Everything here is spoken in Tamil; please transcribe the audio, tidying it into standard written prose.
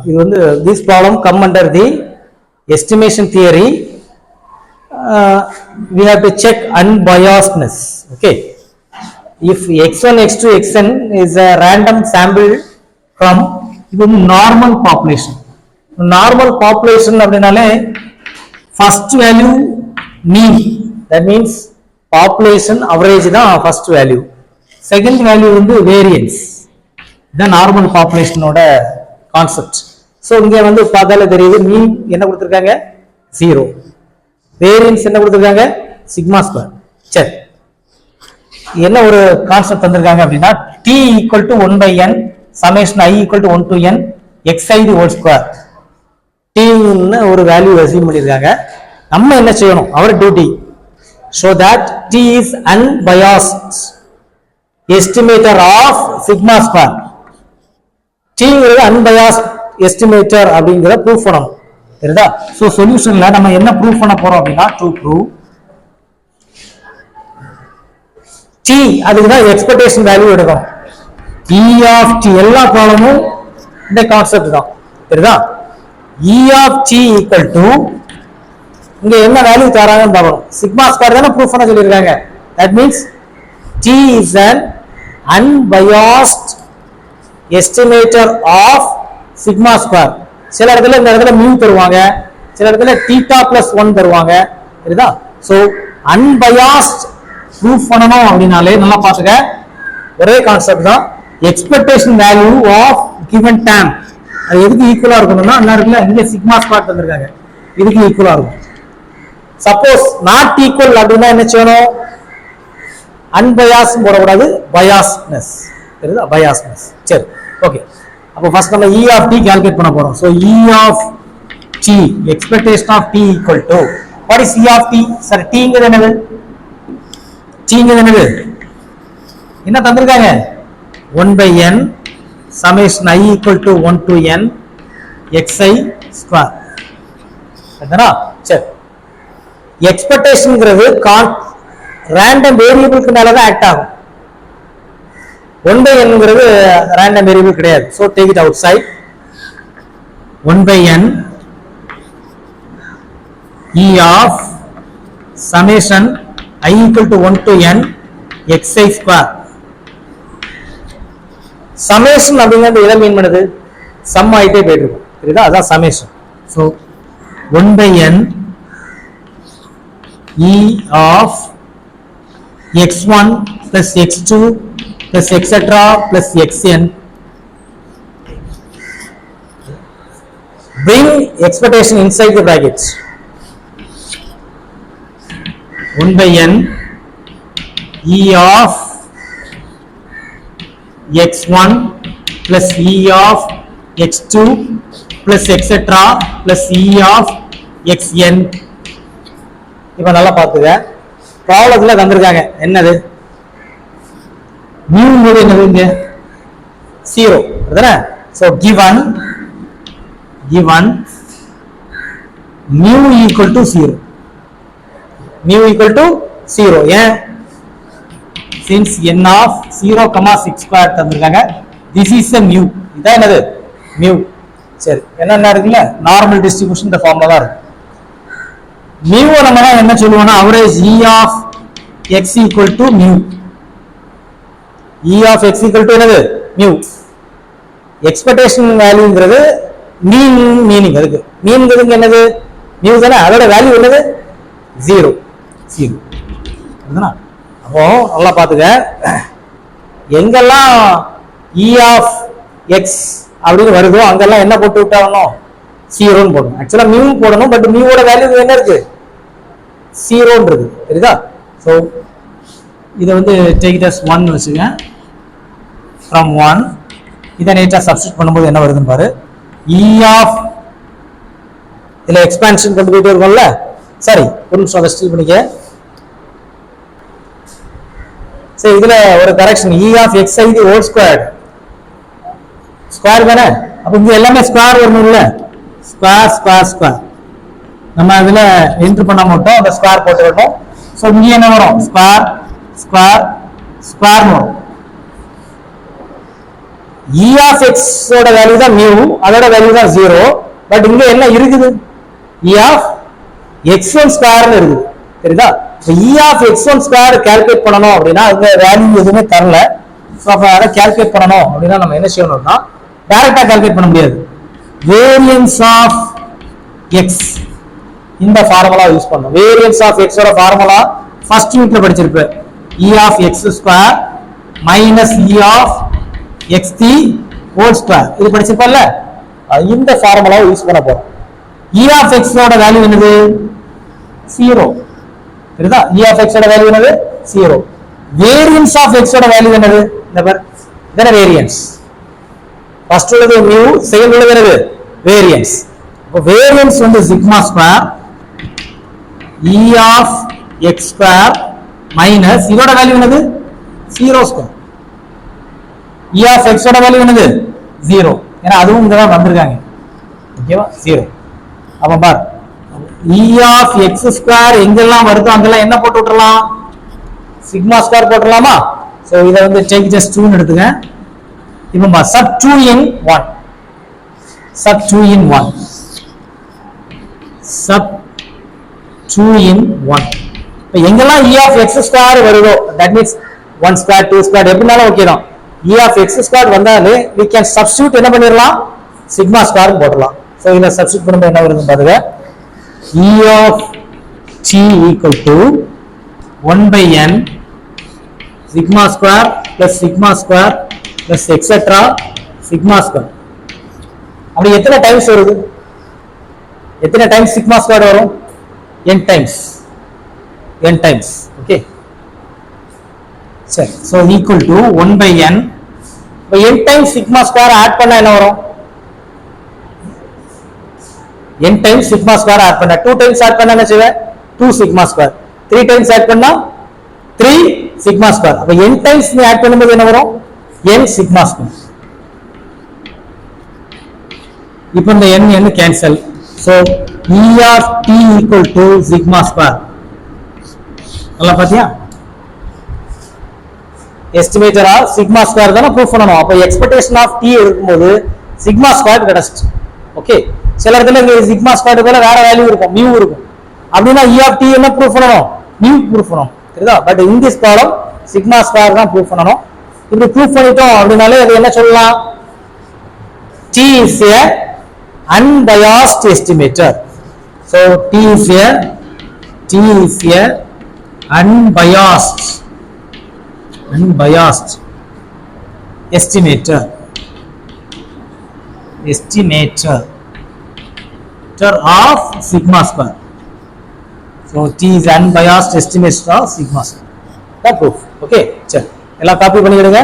இது வந்து this problem come under the estimation theory. We have to check unbiasedness. Okay, if x1 x2 xn is a random sample from normal population. Normal population அப்படினாலே first value mean, that means population average தான் first value. Second value வந்து variance, the normal population ஓட கான்செப்ட். ஸோ இங்கே வந்து பார்த்தாலே தெரியுது, மீன் என்ன கொடுத்துருக்காங்க 0, வேரியன்ஸ் என்ன கொடுத்துருக்காங்க சிக்மா ஸ்கொயர். சரி, என்ன ஒரு கான்செப்ட் தந்திருக்காங்க அப்படின்னா t equal to 1/n summation i equal to 1 to n xi the whole square. t ஒரு வேல்யூ அசீவ் பண்ணியிருக்காங்க. நம்ம என்ன செய்யணும், அவர் duty show that t is unbiased estimator of sigma square. t unbiased estimator அப்படிங்கறத ப்ரூஃப் பண்ணணும். சரிதா? சோ சொல்யூஷன்ல நம்ம என்ன ப்ரூஃப் பண்ண போறோம் அப்படின்னா டு ப்ரூவ் t அதுக்கு தான் எக்ஸ்பெக்டேஷன் வேல்யூ எடுக்கணும். e of t எல்லா ப்ராப்ளமும் இந்த கான்செப்ட் தான். சரிதா? e of t equal to இங்க என்ன வேல்யூ தராங்கன்னு பார்க்கணும். சிக்மா ஸ்கொயர் தான ப்ரூஃப் பண்ண சொல்லிருக்காங்க. That means t is an unbiased estimator of sigma square. சில இடத்துல இந்த இடத்துல mu தருவாங்க, சில இடத்துல theta plus 1 தருவாங்க. சரிதா? சோ unbiased proof பண்ணனும் அப்படினாலே நல்லா பாத்துக்க, ஒரே கான்செப்ட் தான். Expectation value of given term அது எதுக்கு ஈக்குவலா இருக்கணும்னா அந்த இடத்துல இங்க சிக்மா ஸ்கொயர் தந்திருக்காங்க, இதுக்கு ஈக்குவலா இருக்கும். சப்போஸ் நாட் ஈக்குவல் அப்படின்னா என்ன செய்யணும், அன்பயாஸ் போடக்கூடாது, பயாஸ்னஸ். சரிதா? பயாஸ்னஸ். சரி, ஓகே. அப்போ ஃபர்ஸ்ட் நம்ம e of t கால்குலேட் பண்ண போறோம். So e of t expectation of t equal to what is e of t? Sir t ங்கிறது என்னது, t ங்கிறது என்னது, என்ன தந்திருக்காங்க 1/n summation i equal to 1 to n xi square. சரிதானா? சரி, எக்ஸ்பெக்டேஷன்ங்கிறது ரேண்டம் வேரியபிளுக்கு மேல தான் ஆக்ட் ஆகும். 1/n ரேண்டம் வேரியபிள் கிடையாது. So take it outside. 1/n e of summation i equal to 1 to n xi square. summation அப்படிங்கிறது எதை மீன் பண்ணுது, சம் ஆயிட்டே போயிட்டு இருக்கும். சரிதா? அதான் summation. So 1/n e of x1 plus x2 plus etc plus xn. Bring expectation inside the brackets. 1/n e of x1 plus e of x2 plus etc plus e of xn. இப்ப நல்லா பாத்துங்க, ப்ராப்ளத்துல தந்திருக்காங்க என்னது, mu ங்கிறது என்னது இங்க 0. அதானே? So given mu equal to 0. mu equal to 0. ஏன்? since n of 0, 6 square தந்திருக்காங்க. this is a mu. இதான் என்னது mu. சரி, என்ன இருக்குல்ல நார்மல் டிஸ்ட்ரிபியூஷன் இந்த ஃபார்ம்ல தான் இருக்கு. mu நம்ம என்ன சொல்லுவோம்னா average e of x equal to mu. e of x equal to என்னது mu. எக்ஸ்பெக்டேஷன் வேல்யூங்கிறது மீனிங், அதுக்கு மீன்ங்கிறது என்னது mu தானே, அதோட வேல்யூ என்னது 0. அப்போ நல்லா பாத்துக்க, எங்கெல்லாம் e of x அப்படின்னு வருதோ அங்கெல்லாம் என்ன போட்டு விட்டாகணும் 0 போடணும். ஆக்சுவலா mu போடணும், பட் mu ஓட வேல்யூ என்ன இருக்கு 0 இருக்கு. சரிதா? சோ இத வந்து take it as 1 வச்சுங்க. from 1 இத நேட்டா சப்ஸ்டிட்யூட் பண்ணும்போது என்ன வருதுன்னு பாரு. e of இதுல எக்ஸ்பான்ஷன் கொண்டு போயிட்டு இருக்கோம்ல, சரி ஒரு நிமிஷம் அதை ஸ்டில் பண்ணிக்க. சரி, இதுல ஒரு correction, e of xi the whole squared. Square தானே, அப்ப இங்க எல்லாமே ஸ்கொயர் வரணும்ல, ஸ்கொயர் நம்ம அதுல என்டர் பண்ண மாட்டோம், அந்த ஸ்கொயர் போட்டு விட்டோம். சோ இங்க என்ன வரும், ஸ்கொயர் வரும். E of x ஓட வேல்யூ தான் mu, அதோட வேல்யூ தான் 0. பட் இங்க என்ன இருக்குது? E of x1 ஸ்கொயர்னு இருக்குது. சரிதா? E of x1 square calculate பண்ணனும் அப்படினா அங்க வேல்யூ எதுவுமே தரல. சோ அப்ப அத கால்குலேட் பண்ணனும் அப்படினா நம்ம என்ன செய்யணும்னா டைரக்டா கால்குலேட் பண்ண முடியாது. வேரியன்ஸ் ஆஃப் x இந்த ஃபார்முலா யூஸ் பண்ணனும். வேரியன்ஸ் ஆஃப் x ஓட ஃபார்முலா ஃபர்ஸ்ட் யூனிட்ல படிச்சிருப்பேன். E of x square minus E of xt whole square இது படிச்சிருப்பல்ல, இந்த ஃபார்முலாவை யூஸ் பண்ண போறோம். E of x ஓட வேல்யூ என்னது? 0. சரிதா? E of x ஓட வேல்யூ என்னது? 0. வேரியன்ஸ் ஆஃப் x ஓட வேல்யூ என்னது? இந்த பார் இதன வேரியன்ஸ். ஃபர்ஸ்ட் உள்ளது mu, செகண்ட் உள்ளது என்னது? வேரியன்ஸ். அப்ப வேரியன்ஸ் வந்து sigma square E of x square minus இதோட வேல்யூ என்னது? 0 ஸ்கொயர். E of x ஓட வேல்யூ என்னது? 0. ஏன்னா அதுவும் இங்க தான் வந்திருக்காங்க. ஓகேவா? 0. அப்ப பார் E of x ஸ்கொயர் எங்கெல்லாம் வருதோ அங்கெல்லாம் என்ன போட்டு விட்டுறலாம்? Sigma square போட்டுறலாமா? சோ இத வந்து டேக் ஜஸ்ட் 2 ன்னு எடுத்துங்க. இப்போ பா sub 2 in 1 sub 2 in 1 sub 2 in 1 இப்போ எங்கெல்லாம் E of x ஸ்கொயர் வருதோ that means 1 ஸ்கொயர் 2 ஸ்கொயர் எப்படினாலும் ஓகே தான். E of x ஸ்கொயர் வந்தாலே we can substitute என்ன பண்ணிரலாம்? சிக்மா ஸ்கொயர் போடலாம். சோ இத சப்ஸ்டிட்யூட் பண்ணும்போது என்ன வருதுன்னு பாருங்க. E of t equal to 1 by n sigma square plus sigma square plus etc sigma square. அப்படி எத்தனை டைம்ஸ் வருது? எத்தனை டைம்ஸ் சிக்மா ஸ்கொயர் வரும்? n times. n times. Okay சரி. So equal to 1 by n. இப்போ n times sigma square add பண்ணா என்ன வரும்? n times sigma square add பண்ணா 2 டைம்ஸ் ஆட் பண்ணா என்ன செய்வே? 2 சிக்மா ஸ்கொயர். 3 டைம்ஸ் ஆட் பண்ணா 3 சிக்மா ஸ்கொயர். அப்ப n டைம்ஸ் நீ ஆட் பண்ணும்போது என்ன வரும்? n sigma square. இப்போ இந்த n cancel. So E of t equal to sigma square. நல்லா பாத்தியா? எஸ்டிமேட்டர் ஆஃப் சிக்மா ஸ்கொயர் தான ப்ரூஃப் பண்ணனும். அப்ப எக்ஸ்பெக்டேஷன் ஆஃப் t இருக்கும்போது சிக்மா ஸ்கொயர் கிடைச்சிட்டு. ஓகே சில இடத்துல இங்க சிக்மா ஸ்கொயர் போல வேற வேல்யூ இருக்கும், mu இருக்கும். அப்படினா E of t என்ன ப்ரூஃப் பண்ணனும்? mu ப்ரூஃப் பண்ணனும். சரிதா? But in this problem sigma square தான் ப்ரூஃப் பண்ணனும். இப்படி ப்ரூஃப் பண்ணிட்டோம் அப்படினாலே அது என்ன சொல்லலாம்? t is a unbiased estimator. So t is a unbiased estimator of sigma square. So t is unbiased estimator of sigma square. That proof. Okay சரி எல்லாம் காப்பி பண்ணிடுங்க.